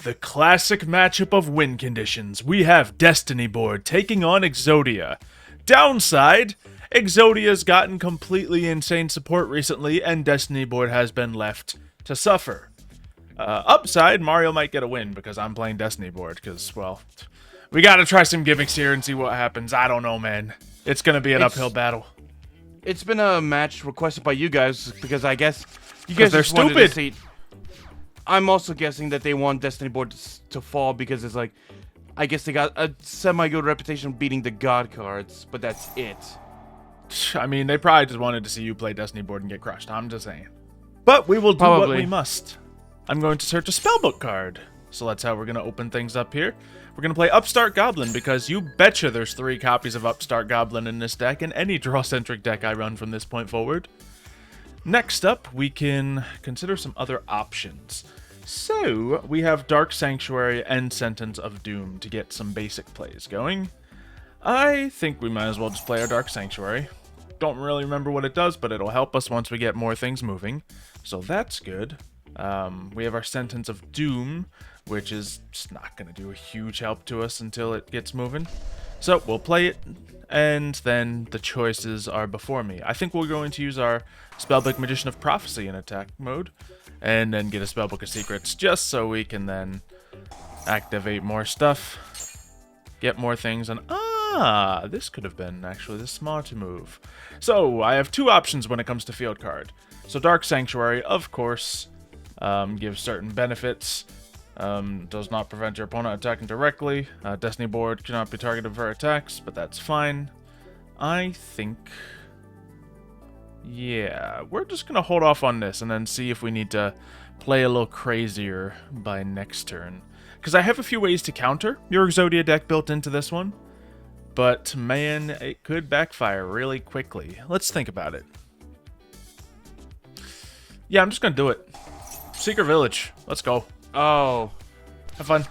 The classic matchup of win conditions. We have Destiny Board taking on Exodia. Downside, Exodia's gotten completely insane support recently, and Destiny Board has been left to suffer. Upside, Mario might get a win because I'm playing Destiny Board, because, well, we gotta try some gimmicks here and see what happens. I don't know, man. It's gonna be an uphill battle. It's been a match requested by you guys because I guess you guys they're just wanted stupid. to see. I'm also guessing that they want Destiny Board to fall because it's like, I guess they got a semi-good reputation of beating the God cards, but that's it. I mean, they probably just wanted to see you play Destiny Board and get crushed. I'm just saying. But we will do what we must. I'm going to search a spellbook card. So that's how we're going to open things up here. We're going to play Upstart Goblin because you betcha there's 3 copies of Upstart Goblin in this deck and any draw-centric deck I run from this point forward. Next up, we can consider some other options. So, we have Dark Sanctuary and Sentence of Doom to get some basic plays going. I think we might as well just play our Dark Sanctuary. Don't really remember what it does, but it'll help us once we get more things moving. So that's good. We have our Sentence of Doom, which is just not going to do a huge help to us until it gets moving. So we'll play it, and then the choices are before me. I think we're going to use our Spellbook Magician of Prophecy in attack mode, and then get a Spellbook of Secrets, just so we can then activate more stuff, get more things, and this could have been actually the smarter move. So I have 2 options when it comes to field card. So Dark Sanctuary, of course, gives certain benefits. Does not prevent your opponent attacking directly. Destiny Board cannot be targeted for attacks, but that's fine. I think... yeah, we're just going to hold off on this and then see if we need to play a little crazier by next turn. Because I have a few ways to counter your Exodia deck built into this one. But, man, it could backfire really quickly. Let's think about it. Yeah, I'm just going to do it. Secret Village. Let's go. Oh. Have fun.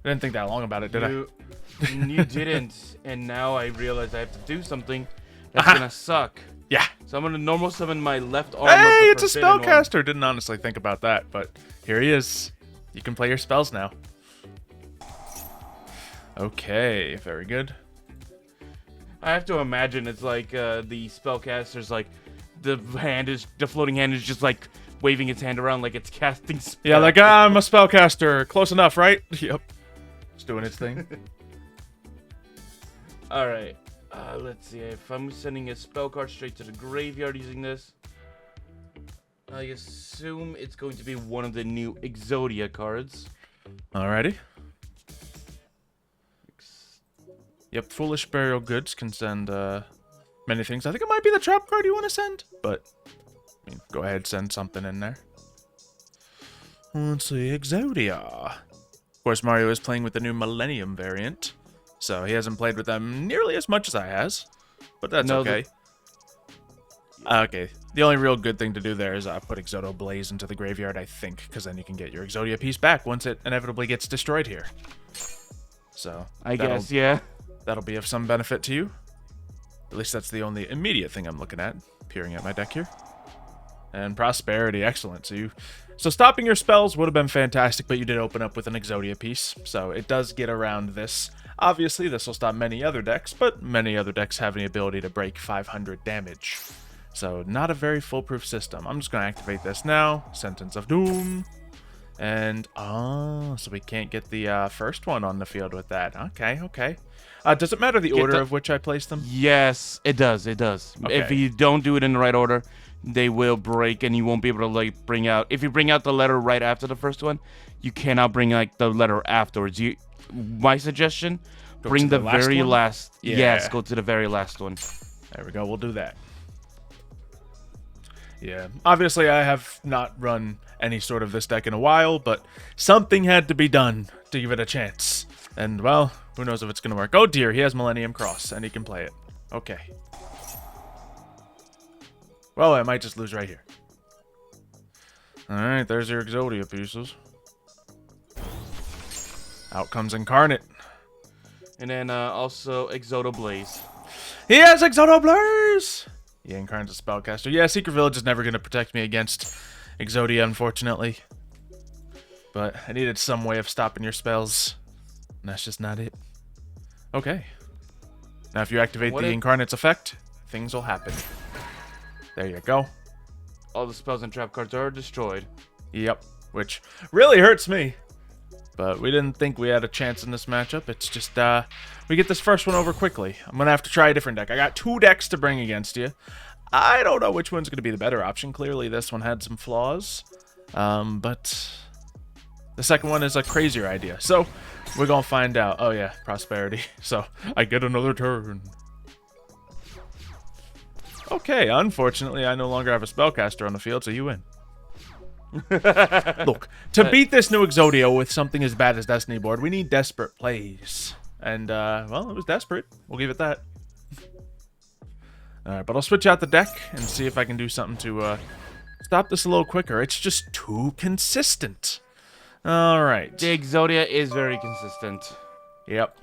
I didn't think that long about it, did I? You didn't, and now I realize I have to do something that's gonna suck. Yeah. So I'm gonna normal summon my left arm. Hey, it's a spellcaster. Didn't honestly think about that, but here he is. You can play your spells now. Okay, very good. I have to imagine it's like the spellcaster's like the floating hand is just like waving its hand around like it's casting spell. Yeah, like I'm a spellcaster. Close enough, right? Yep. It's doing its thing. All right. Let's see. If I'm sending a spell card straight to the graveyard using this, I assume it's going to be one of the new Exodia cards. Alrighty. Yep, Foolish Burial Goods can send many things. I think it might be the trap card you want to send, but I mean, go ahead, send something in there. Let's see, Exodia. Of course, Mario is playing with the new Millennium variant, so he hasn't played with them nearly as much as I has, but that's okay. Okay, the only real good thing to do there is put Exodo Blaze into the graveyard, I think, because then you can get your Exodia piece back once it inevitably gets destroyed here. So, I guess, yeah. That'll be of some benefit to you. At least that's the only immediate thing I'm looking at, peering at my deck here. And Prosperity, excellent. So stopping your spells would have been fantastic, but you did open up with an Exodia piece, so it does get around this. Obviously, this will stop many other decks, but many other decks have the ability to break 500 damage. So not a very foolproof system. I'm just going to activate this now. Sentence of Doom. And, so we can't get the first one on the field with that. Okay. Does it matter the order of which I place them? Yes, it does. It does. Okay. If you don't do it in the right order, they will break, and you won't be able to like bring out. If you bring out the letter right after the first one, you cannot bring like the letter afterwards. My suggestion: bring the very last. Yeah. Yes, go to the very last one. There we go. We'll do that. Yeah, obviously I have not run any sort of this deck in a while, but something had to be done to give it a chance. And, well, who knows if it's going to work. Oh dear, he has Millennium Cross, and he can play it. Okay. Well, I might just lose right here. Alright, there's your Exodia pieces. Out comes Incarnate. And then also Exodo Blaze. He has Exodo Blaze! Yeah, Incarnate's a spellcaster. Yeah, Secret Village is never going to protect me against Exodia, unfortunately. But I needed some way of stopping your spells. And that's just not it. Okay. Now if you activate the Incarnate's effect, things will happen. There you go. All the spells and trap cards are destroyed. Yep. Which really hurts me. But we didn't think we had a chance in this matchup. It's just, we get this first one over quickly. I'm going to have to try a different deck. I got 2 decks to bring against you. I don't know which one's going to be the better option. Clearly, this one had some flaws. But the second one is a crazier idea. So, we're going to find out. Oh, yeah, prosperity. So, I get another turn. Okay, unfortunately, I no longer have a spellcaster on the field, so you win. Look, to beat this new Exodia with something as bad as Destiny board, we need desperate plays. And, well, it was desperate. We'll give it that. Alright, but I'll switch out the deck and see if I can do something to stop this a little quicker. It's just too consistent. Alright. The Exodia is very consistent. Yep.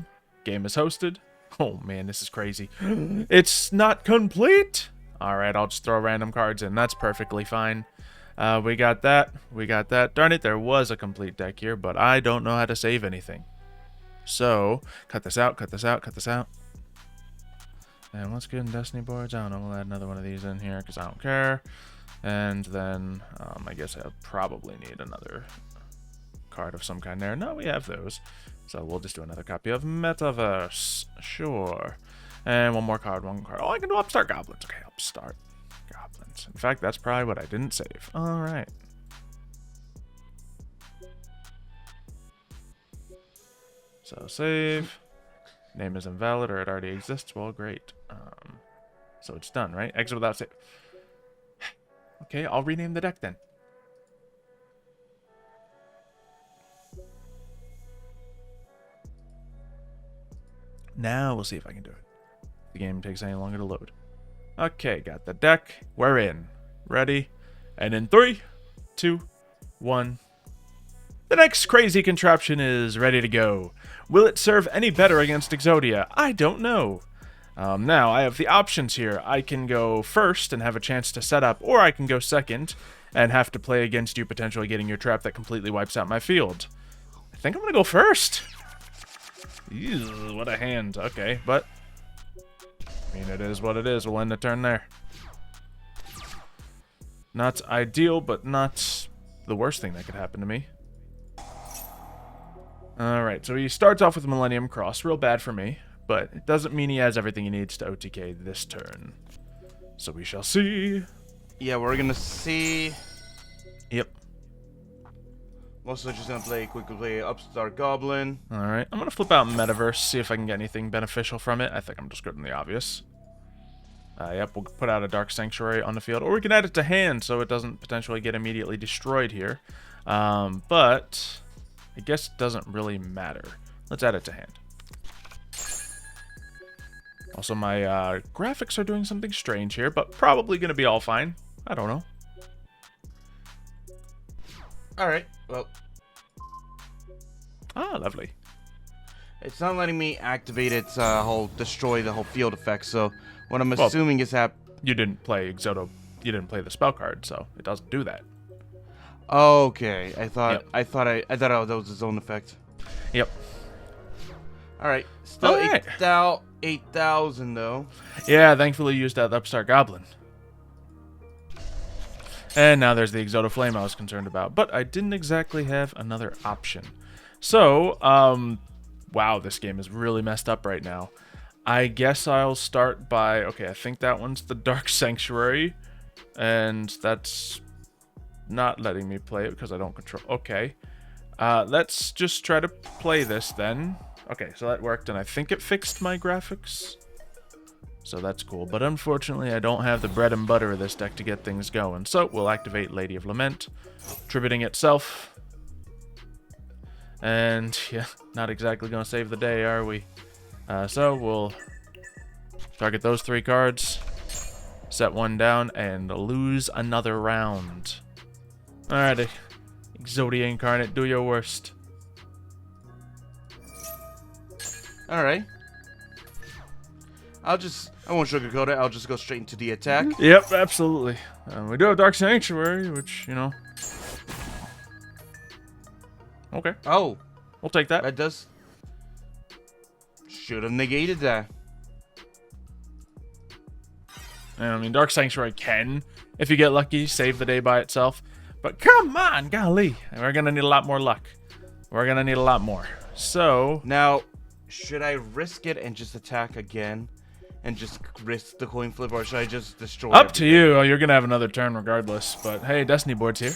Game is hosted. Oh, man, this is crazy. It's not complete. Alright, I'll just throw random cards in. That's perfectly fine. We got that. We got that. Darn it, there was a complete deck here, but I don't know how to save anything. So, cut this out, cut this out, cut this out. And what's good in Destiny boards? I don't know. We'll add another one of these in here because I don't care. And then, I guess I probably need another card of some kind there. No, we have those. So we'll just do another copy of Metaverse. Sure. And one more card, one card. Oh, I can do Upstart Goblins. Okay, Upstart Goblins. In fact, that's probably what I didn't save. All right. So save. Name is invalid or it already exists. Well, great. So it's done, right? Exit without save. Okay, I'll rename the deck then. Now we'll see if I can do it. The game takes any longer to load. Okay, got the deck. We're in. Ready? And in 3, 2, 1. The next crazy contraption is ready to go. Will it serve any better against Exodia? I don't know. Now, I have the options here. I can go first and have a chance to set up, or I can go second and have to play against you, potentially getting your trap that completely wipes out my field. I think I'm going to go first. Ew, what a hand. Okay, but I mean, it is what it is. We'll end the turn there. Not ideal, but not the worst thing that could happen to me. Alright, so he starts off with Millennium Cross. Real bad for me, but it doesn't mean he has everything he needs to OTK this turn. So we shall see. Yeah, we're gonna see. Yep. Also just gonna quickly play Upstart Goblin. Alright, I'm gonna flip out Metaverse, see if I can get anything beneficial from it. I think I'm just good in the obvious. Yep, we'll put out a Dark Sanctuary on the field. Or we can add it to hand so it doesn't potentially get immediately destroyed here. But I guess it doesn't really matter. Let's add it to hand. Also, my graphics are doing something strange here, but probably going to be all fine. I don't know. Alright, well. Ah, lovely. It's not letting me activate its whole destroy the whole field effect, so what I'm assuming is that you didn't play Exodia, you didn't play the spell card, so it doesn't do that. Okay, I thought that was his own effect. Yep. Alright, still 8,000 though. Yeah, thankfully you used that Upstart Goblin. And now there's the Exodia Flame I was concerned about, but I didn't exactly have another option. So, wow, this game is really messed up right now. I guess I'll start by, okay, I think that one's the Dark Sanctuary, and that's not letting me play it because I don't control. Okay, let's just try to play this then. Okay, so that worked, and I think it fixed my graphics, so that's cool. But unfortunately, I don't have the bread and butter of this deck to get things going, so we'll activate Lady of Lament, tributing itself. And yeah, not exactly gonna save the day, are we? So we'll target those 3 cards, set one down, and lose another round. Alrighty, Exodia Incarnate, do your worst. Alright. I won't sugarcoat it, I'll just go straight into the attack. Yep, absolutely. We do have Dark Sanctuary, which, you know. Okay. Oh. We'll take that. That does... Should have negated that. And, I mean, Dark Sanctuary can, if you get lucky, save the day by itself. But come on, golly. We're going to need a lot more luck. We're going to need a lot more. So... Now, should I risk it and just attack again? And just risk the coin flip? Or should I just destroy Up to everything? you. You're going to have another turn regardless. But, hey, Destiny board's here.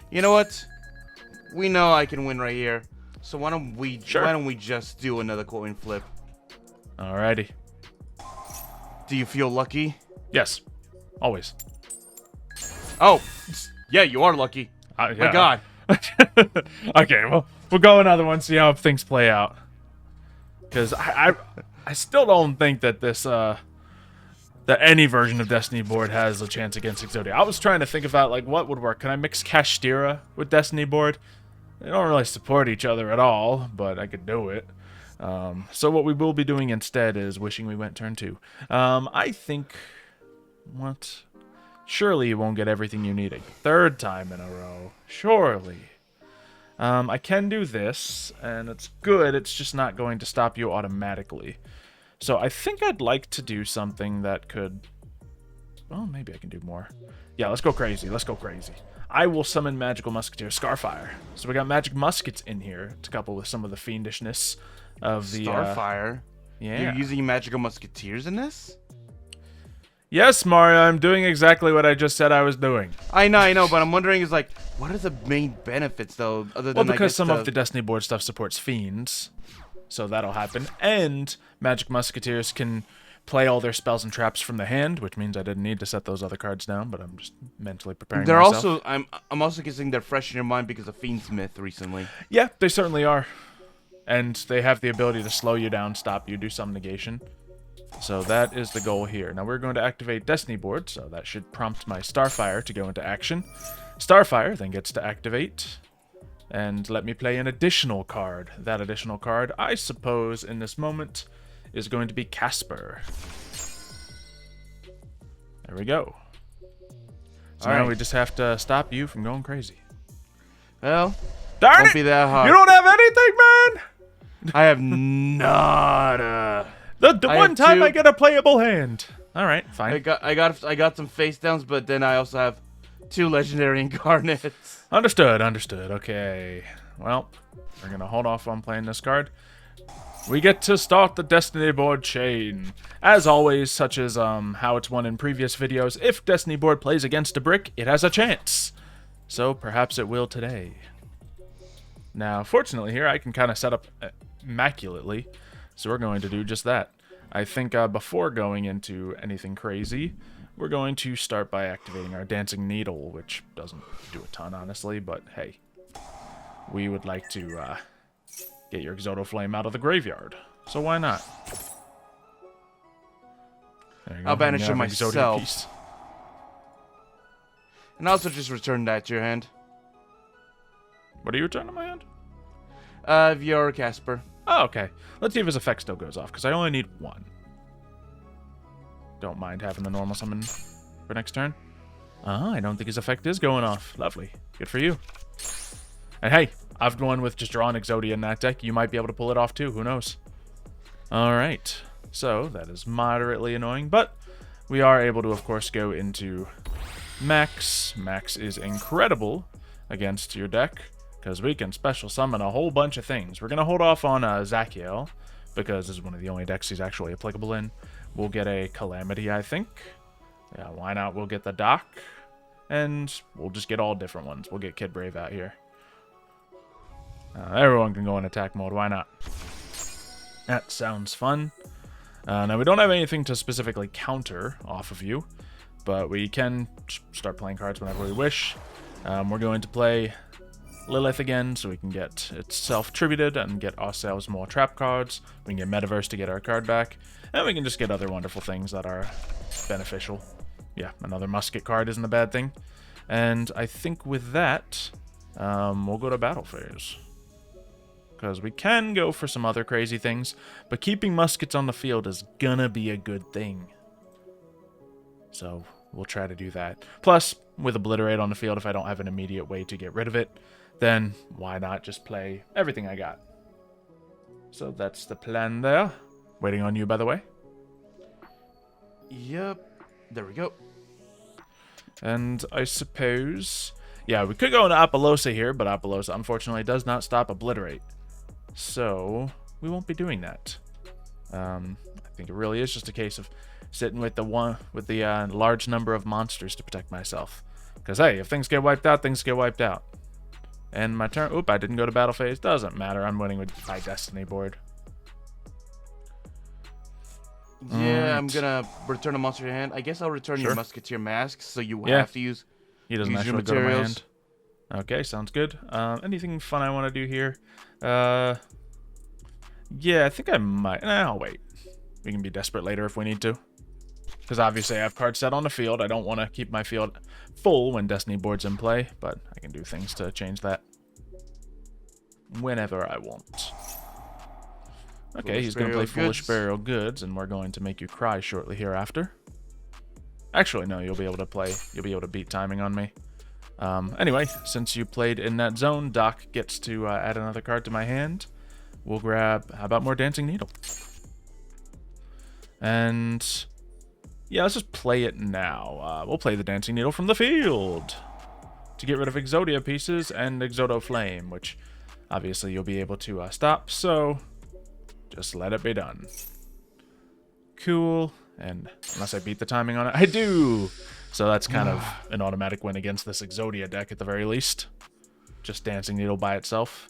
You know what? We know I can win right here. So why don't we just do another coin flip? Alrighty. Do you feel lucky? Yes. Always. Oh, yeah, you are lucky. Yeah. My God. Okay, well, we'll go another one, see how things play out. Because I still don't think that this, that any version of Destiny board has a chance against Exodia. I was trying to think about, like, what would work. Can I mix Kashtira with Destiny board? They don't really support each other at all, but I could do it. So what we will be doing instead is wishing we went turn 2. I think... What? Surely you won't get everything you need a third time in a row. Surely. I can do this, and it's good. It's just not going to stop you automatically. So I think I'd like to do something that could... Well, maybe I can do more. Yeah, let's go crazy. Let's go crazy. I will summon Magical Musketeer Scarfire. So we got Magic Muskets in here to couple with some of the fiendishness of the... Starfire? Yeah. You're using Magical Musketeers in this? Yes, Mario, I'm doing exactly what I just said I was doing. I know, but I'm wondering is like, what are the main benefits though, other than well, because some of the Destiny board stuff supports fiends, so that'll happen. And Magic Musketeers can play all their spells and traps from the hand, which means I didn't need to set those other cards down, but I'm just mentally preparing They're myself. also, I'm also guessing they're fresh in your mind because of Fiendsmith recently. Yeah, they certainly are. And they have the ability to slow you down, stop you, do some negation. So that is the goal here. Now we're going to activate Destiny board, so that should prompt my Starfire to go into action. Starfire then gets to activate and let me play an additional card. That additional card, I suppose, in this moment, is going to be Casper. There we go. So now we just have to stop you from going crazy. Well, darn won't it! Be that hard. You don't have anything, man! I have nada. The one time I get a playable hand. All right, fine. I got some face downs, but then I also have 2 legendary incarnates. Understood. Okay. Well, we're gonna hold off on playing this card. We get to start the Destiny board chain. As always, such as how it's won in previous videos, if Destiny board plays against a brick, it has a chance. So perhaps it will today. Now, fortunately here, I can kind of set up immaculately. So we're going to do just that. I think before going into anything crazy, we're going to start by activating our Dancing Needle, which doesn't do a ton, honestly, but hey. We would like to get your Xylophoney out of the graveyard. So why not? There you go. I'll banish it myself. Piece. And also just return that to your hand. What are you returning to my hand? Your Casper. Oh, okay. Let's see if his effect still goes off, because I only need 1. Don't mind having the normal summon for next turn. I don't think his effect is going off. Lovely. Good for you. And hey, I've gone with just drawing Exodia in that deck. You might be able to pull it off too. Who knows? Alright. So, that is moderately annoying, but we are able to, of course, go into Max. Max is incredible against your deck, because we can special summon a whole bunch of things. We're going to hold off on Yugioh, because this is one of the only decks he's actually applicable in. We'll get a Calamity, I think. Yeah, why not? We'll get the Doc, and we'll just get all different ones. We'll get Kid Brave out here. Everyone can go in attack mode, why not? That sounds fun. Now, we don't have anything to specifically counter off of you, but we can start playing cards whenever we wish. We're going to play Lilith again, so we can get itself tributed and get ourselves more trap cards. We can get Metaverse to get our card back, and we can just get other wonderful things that are beneficial. Yeah, another musket card isn't a bad thing. And I think with that, we'll go to battle phase. Because we can go for some other crazy things, but keeping muskets on the field is gonna be a good thing. So we'll try to do that. Plus, with obliterate on the field if I don't have an immediate way to get rid of it, then why not just play everything I got? So that's the plan there. Waiting on you, by the way. Yep. There we go. And I suppose... Yeah, we could go into Apollosa here, but Apollosa unfortunately does not stop obliterate. So we won't be doing that. I think it really is just a case of sitting with the large number of monsters to protect myself. Because, hey, if things get wiped out, things get wiped out. And my turn... Oop, I didn't go to battle phase. Doesn't matter. I'm winning with my Destiny board. Yeah, I'm gonna return a monster to your hand. I guess I'll return your Musketeer mask, so you have to use... He doesn't actually go to my hand. Okay, sounds good. Anything fun I want to do here? Yeah, I think I might... I'll wait. We can be desperate later if we need to. Because obviously I have cards set on the field. I don't want to keep my field full when Destiny board's in play, but I can do things to change that whenever I want. Okay, he's going to play Foolish Burial Goods, and we're going to make you cry shortly hereafter. Actually, no, you'll be able to beat timing on me. Anyway, since you played in that zone, Doc gets to add another card to my hand. We'll grab, how about more Dancing Needle? And yeah, let's just play it now. We'll play the Dancing Needle from the field to get rid of Exodia pieces and Exodo Flame, which obviously you'll be able to stop, so just let it be done. Cool. And unless I beat the timing on it, I do! So that's kind of an automatic win against this Exodia deck at the very least. Just Dancing Needle by itself.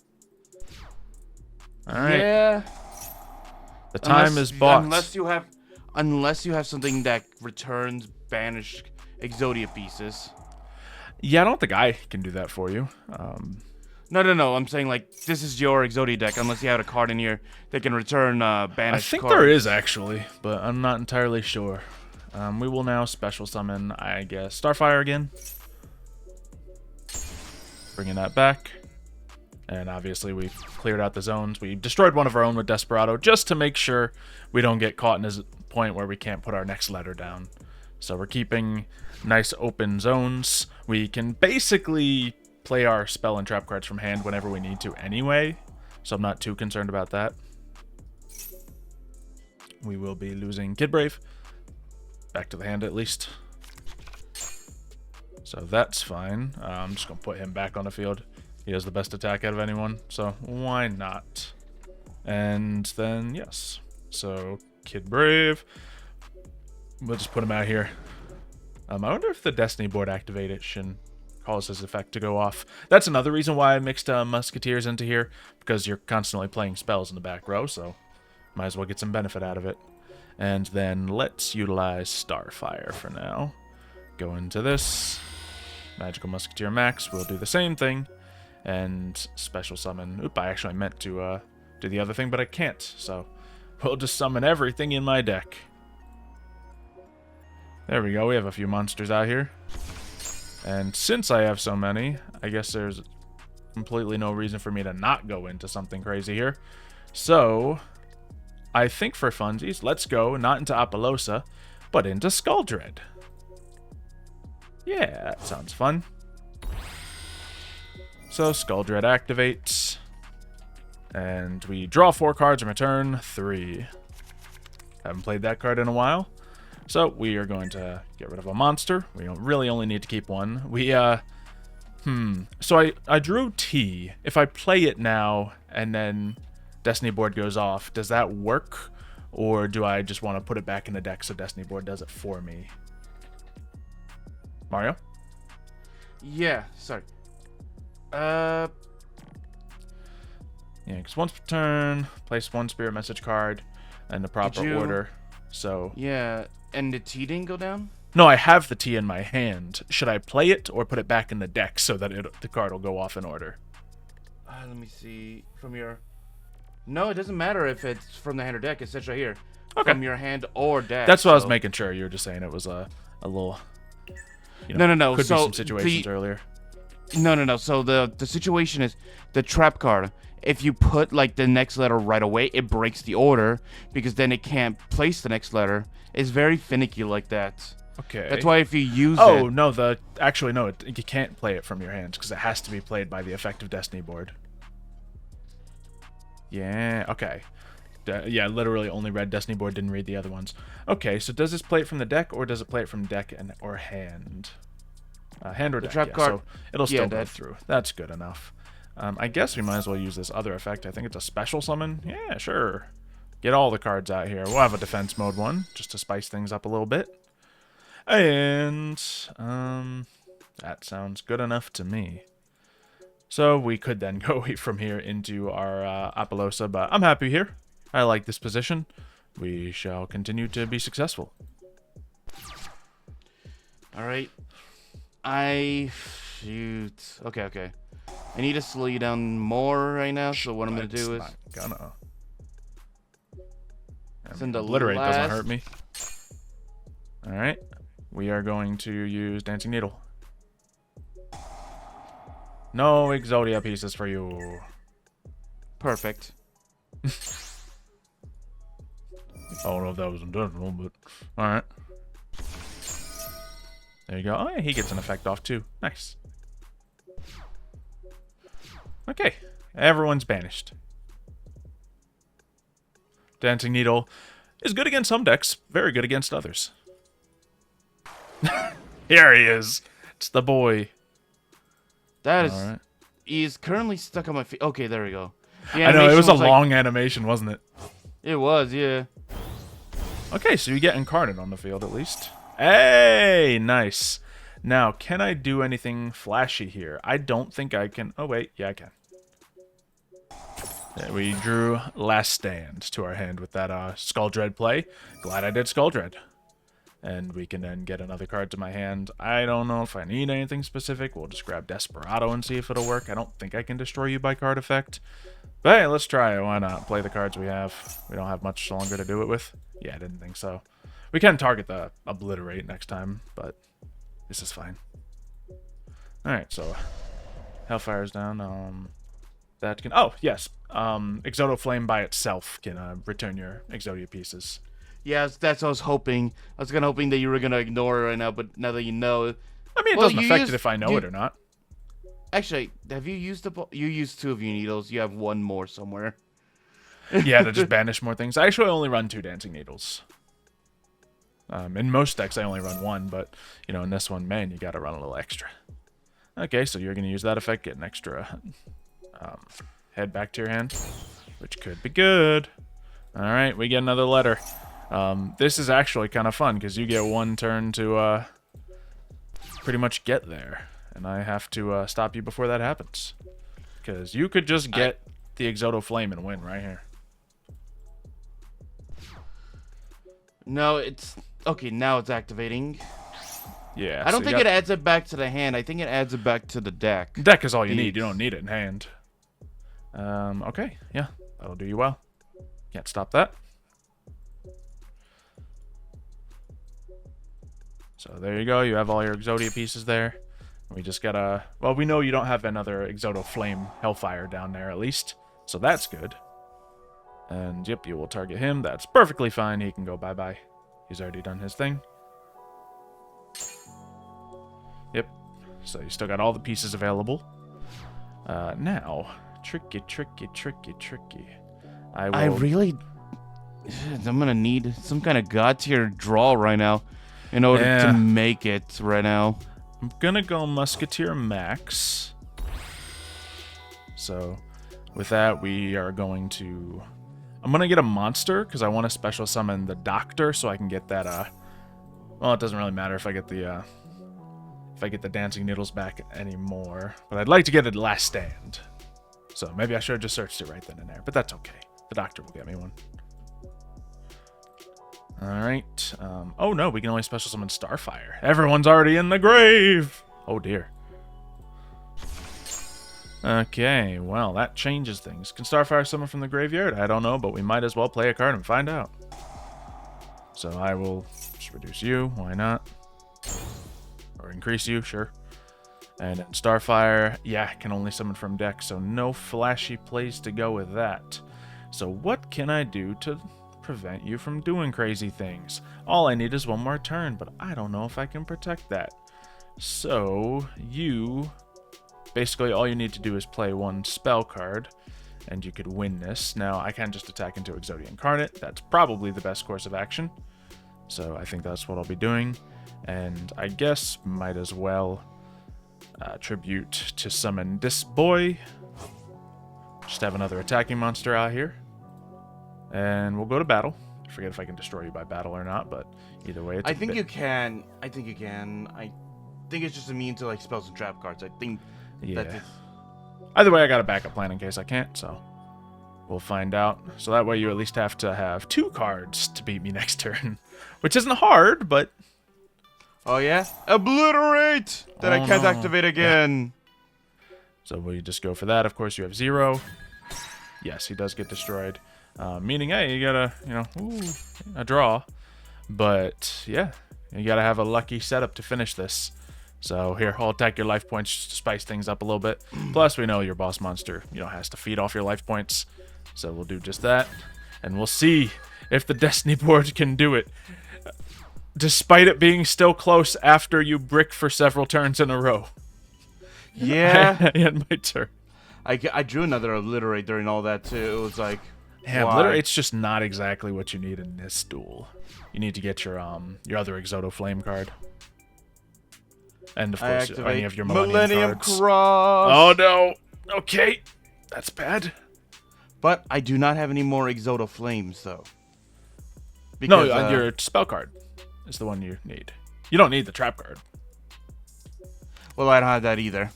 Alright. Yeah. The time is bought. Unless you have something that returns banished Exodia pieces. Yeah, I don't think I can do that for you. No. I'm saying, like, this is your Exodia deck, unless you have a card in here that can return banished I think cards. there is, actually, but I'm not entirely sure. We will now special summon, I guess, Starfire again. Bringing that back. And obviously we cleared out the zones. We destroyed one of our own with Desperado just to make sure we don't get caught in a point where we can't put our next letter down. So we're keeping nice open zones. We can basically play our spell and trap cards from hand whenever we need to anyway. So I'm not too concerned about that. We will be losing Kid Brave. Back to the hand at least. So that's fine. I'm just going to put him back on the field. He has the best attack out of anyone, so why not? And then, yes. So, Kid Brave. We'll just put him out here. I wonder if the Destiny board activation causes his effect to go off. That's another reason why I mixed Musketeers into here, because you're constantly playing spells in the back row, so might as well get some benefit out of it. And then let's utilize Starfire for now. Go into this. Magical Musketeer Max. We'll do the same thing. And special summon. Oop, I actually meant to do the other thing, but I can't. So we'll just summon everything in my deck. There we go. We have a few monsters out here. And since I have so many, I guess there's completely no reason for me to not go into something crazy here. So I think for funsies, let's go not into Apollosa, but into Skuldred. Yeah, that sounds fun. So Skuldred activates, and we draw 4 cards and return 3. Haven't played that card in a while, so we are going to get rid of a monster. We don't really only need to keep one. So I drew T. If I play it now and then Destiny board goes off, does that work, or do I just want to put it back in the deck so Destiny board does it for me? Mario? Yeah, sorry. Yeah, because once per turn, place 1 spirit message card in the proper order. So yeah, and the T didn't go down? No, I have the T in my hand. Should I play it or put it back in the deck so that the card will go off in order? Let me see. From your... No, it doesn't matter if it's from the hand or deck. It says right here. Okay. From your hand or deck. That's what I was making sure. You were just saying it was a little... No. Could be some situations earlier. No. So the situation is the trap card. If you put like the next letter right away, it breaks the order because then it can't place the next letter. It's very finicky like that. Okay. That's why if you use it... Oh, no, actually, no, you can't play it from your hands, because it has to be played by the effective Destiny board. Yeah, okay. Yeah, literally only read Destiny board, didn't read the other ones. Okay, so does this play it from the deck, or does it play it from deck or hand? Hand or deck, trap card. So it'll still go through. That's good enough. I guess we might as well use this other effect. I think it's a special summon. Yeah, sure. Get all the cards out here. We'll have a defense mode one, just to spice things up a little bit. And that sounds good enough to me. So we could then go from here into our Apollosa, but I'm happy here. I like this position. We shall continue to be successful. All right. Shoot. Okay. I need to slow you down more right now, so what I'm going to do is... Gonna. Send obliterate doesn't hurt me. All right. We are going to use Dancing Needle. No Exodia pieces for you. Perfect. I don't know if that was intentional, but alright. There you go. Oh, yeah, he gets an effect off too. Nice. Okay. Everyone's banished. Dancing Needle is good against some decks, very good against others. Here he is. It's the boy. That is... Right. He's currently stuck on my feet. Okay, there we go. I know, it was a long animation, wasn't it? It was, yeah. Okay, so you get Incarnate on the field at least. Hey, nice. Now, can I do anything flashy here? I don't think I can. Oh, wait. Yeah, I can. Yeah, we drew Last Stand to our hand with that Skull Dread play. Glad I did Skull Dread. And we can then get another card to my hand. I don't know if I need anything specific. We'll just grab Desperado and see if it'll work. I don't think I can destroy you by card effect. But hey, let's try it. Why not? Play the cards we have. We don't have much longer to do it with. Yeah, I didn't think so. We can target the Obliterate next time, but this is fine. Alright, so Hellfire's down. That can... Oh, yes. Exodo by itself can return your Exodia pieces. Yes, that's what I was hoping. I was hoping that you were going to ignore it right now, but now that you know... I mean, it doesn't affect it if I know it or not. Actually, have you used you used 2 of your needles. You have 1 more somewhere. Yeah, to just banish more things. I actually only run 2 Dancing Needles. In most decks, I only run 1, but, you know, in this one, man, you got to run a little extra. Okay, so you're going to use that effect, get an extra head back to your hand, which could be good. All right, we get another letter. This is actually kind of fun because you get 1 turn to pretty much get there, and I have to stop you before that happens. Because you could just get the Exodo Flame and win right here. No, it's... Okay, now it's activating. Yeah. I don't think it adds it back to the hand. I think it adds it back to the deck. Deck is all you need. You don't need it in hand. Okay, yeah. That'll do you well. Can't stop that. So there you go. You have all your Exodia pieces there. We just gotta... Well, we know you don't have another Exodo Flame Hellfire down there, at least. So that's good. And, yep, you will target him. That's perfectly fine. He can go bye-bye. He's already done his thing. Yep. So you still got all the pieces available. Now, tricky. I'm gonna need some kind of god tier draw right now in order to make it right now. I'm gonna go Musketeer max. So with that, we are going to... I'm gonna get a monster because I want to special summon the Doctor so I can get that. Well, it doesn't really matter if I get the Dancing Needles back anymore, but I'd like to get a Last Stand. So maybe I should have just searched it right then and there, but that's okay. The Doctor will get me one. All right. Oh no, we can only special summon Starfire. Everyone's already in the grave. Oh dear. Okay, well, that changes things. Can Starfire summon from the graveyard? I don't know, but we might as well play a card and find out. So I will just reduce you. Why not? Or increase you, sure. And then Starfire, yeah, can only summon from deck, so no flashy plays to go with that. So what can I do to prevent you from doing crazy things. All I need is one more turn, but I don't know if I can protect that. So, basically all you need to do is play one spell card, and you could win this. Now, I can just attack into Exodia Incarnate. That's probably the best course of action. So I think that's what I'll be doing. And I guess might as well tribute to summon this boy. Just have another attacking monster out here. And we'll go to battle. I forget if I can destroy you by battle or not, but either way, it's I think you can. I think it's just immune to like spells and trap cards. I think yeah. Either way, I got a backup plan in case I can't, so we'll find out. So that way you at least have to have 2 cards to beat me next turn, which isn't hard, but... Oh, yeah? Obliterate! That I can't activate again. Yeah. So will you just go for that? Of course, you have 0. Yes, he does get destroyed. Meaning, hey, you gotta, a draw. But, yeah, you gotta have a lucky setup to finish this. So here, I'll attack your life points just to spice things up a little bit. Plus, we know your boss monster, has to feed off your life points. So we'll do just that. And we'll see if the Destiny board can do it. Despite it being still close after you brick for several turns in a row. Yeah. I had my turn. I drew another Obliterate during all that, too. It was like, yeah, Obliterate's just not exactly what you need in this duel. You need to get your other Xylophoney card. And, of course, any of your Millennium cards. Cross! Oh, no. Okay. That's bad. But I do not have any more Xylophoney, though. Because, no, your spell card is the one you need. You don't need the trap card. Well, I don't have that either.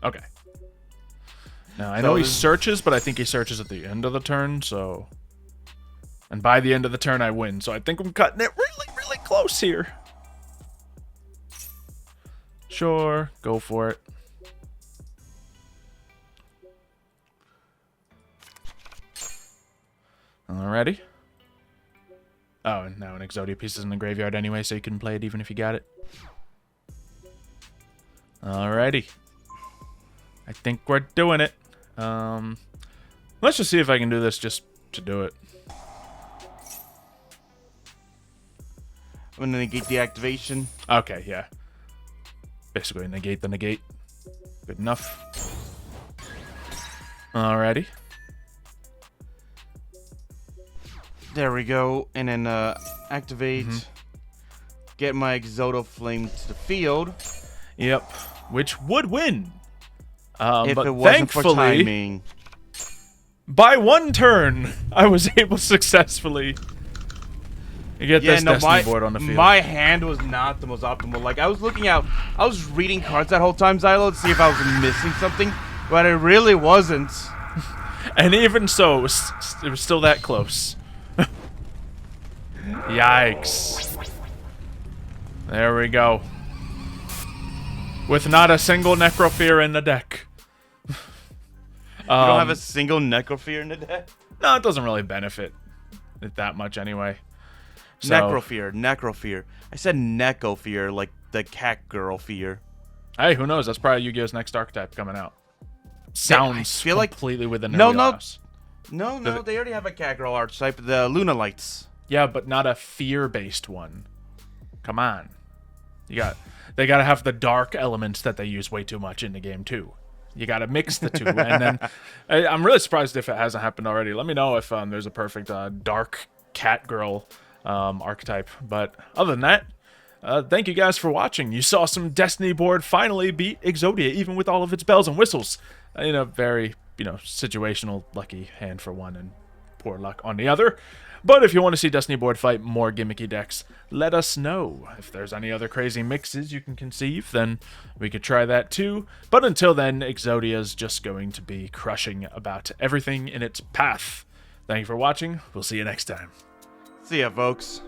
Okay. Now, I know he searches, but I think he searches at the end of the turn, so... And by the end of the turn, I win. So I think I'm cutting it really, really close here. Sure, go for it. Alrighty. Oh, and now an Exodia piece is in the graveyard anyway, so you can play it even if you got it. Alrighty. I think we're doing it. Let's just see if I can do this just to do it. I'm gonna negate the activation. Okay, yeah. Basically negate the negate. Good enough. Alrighty. There we go. And then activate. Get my Xylophoney to the field. Yep. Which would win. If but it wasn't thankfully, for timing. By 1 turn, I was able to successfully get this Destiny board on the field. My hand was not the most optimal. Like, I was reading cards that whole time, Xylo, to see if I was missing something, but it really wasn't. And even so, it was still that close. Yikes. There we go. With not a single Necrofear in the deck. You don't have a single Necrofear in the deck? No, it doesn't really benefit it that much anyway. So, Necrofear. I said Necofear, like the cat girl fear. Hey, who knows? That's probably Yu-Gi-Oh's next archetype coming out. Sounds completely within their wheelhouse. No, they already have a cat girl archetype, the Luna Lights. Yeah, but not a fear-based one. Come on. They gotta have the dark elements that they use way too much in the game too. You gotta mix the two, and then I'm really surprised if it hasn't happened already. Let me know if there's a perfect dark cat girl archetype. But other than that, thank you guys for watching. You saw some Destiny board finally beat Exodia, even with all of its bells and whistles. In a very situational lucky hand for one and poor luck on the other. But if you want to see Destiny board fight more gimmicky decks, let us know. If there's any other crazy mixes you can conceive, then we could try that too. But until then, Exodia's just going to be crushing about everything in its path. Thank you for watching. We'll see you next time. See ya, folks.